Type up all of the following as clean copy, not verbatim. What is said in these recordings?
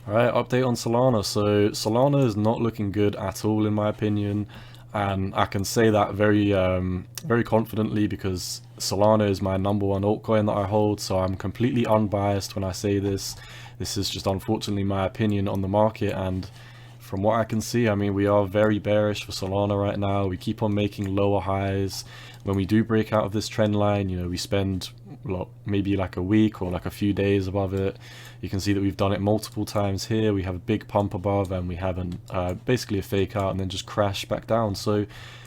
Alright, update on Solana. So Solana is not looking good at all in my opinion, and I can say that very confidently because Solana is my #1 altcoin that I hold, so I'm completely unbiased when I say this. This is just unfortunately my opinion on the market, and from what I can see, I mean, we are very bearish for Solana right now. We keep on making lower highs. When we do break out of this trend line, you know, we spend maybe like a week or like a few days above it. You can see that we've done it multiple times here. We have a big pump above and we have basically a fake out and then just crash back down. So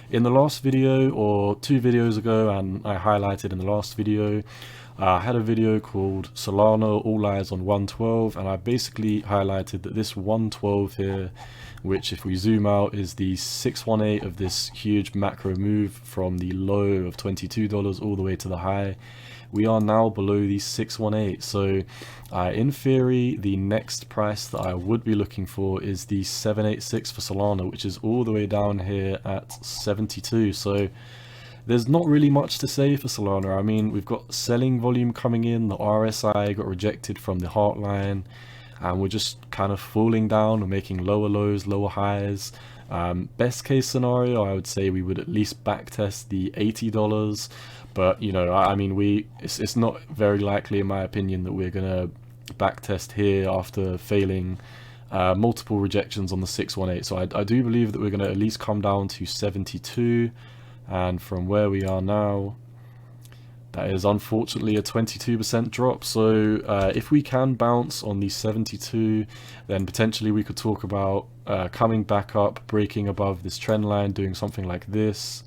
in the last video, or 2 videos ago, and I highlighted in the last video, I had a video called Solana All Eyes on 112, and I basically highlighted that this 112 here, which if we zoom out is the 618 of this huge macro move from the low of $22 all the way to the high, we are now below the 618. So in theory, the next price that I would be looking for is the 786 for Solana, which is all the way down here at 72. So there's not really much to say for Solana. I mean, we've got selling volume coming in, the RSI got rejected from the heartline, and we're just kind of falling down. We're making lower lows, lower highs. Best case scenario, I would say we would at least backtest the $80, but you know, I mean, it's not very likely in my opinion that we're gonna backtest here after failing multiple rejections on the 618. So I do believe that we're gonna at least come down to 72. And from where we are now, that is unfortunately a 22% drop. So if we can bounce on the 72, then potentially we could talk about coming back up, breaking above this trend line, doing something like this.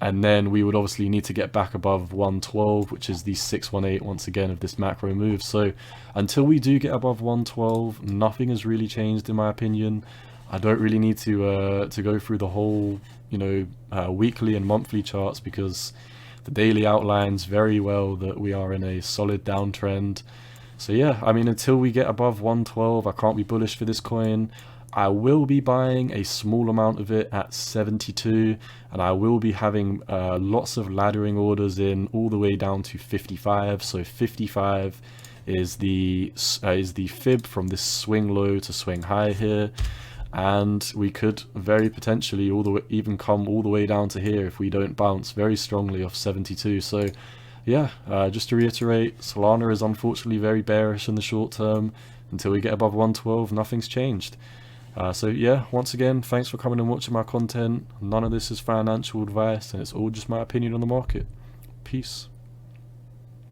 And then we would obviously need to get back above 112, which is the 618 once again of this macro move. So until we do get above 112, nothing has really changed in my opinion. I don't really need to go through the whole, you know, weekly and monthly charts, because the daily outlines very well that we are in a solid downtrend. So yeah, I mean, until we get above 112, I can't be bullish for this coin. I will be buying a small amount of it at 72, and I will be having lots of laddering orders in all the way down to 55. So 55 is the fib from this swing low to swing high here. And we could very potentially even come all the way down to here if we don't bounce very strongly off 72. So yeah, just to reiterate, Solana is unfortunately very bearish in the short term. Until we get above 112, nothing's changed. So yeah, once again, thanks for coming and watching my content. None of this is financial advice, and it's all just my opinion on the market. Peace.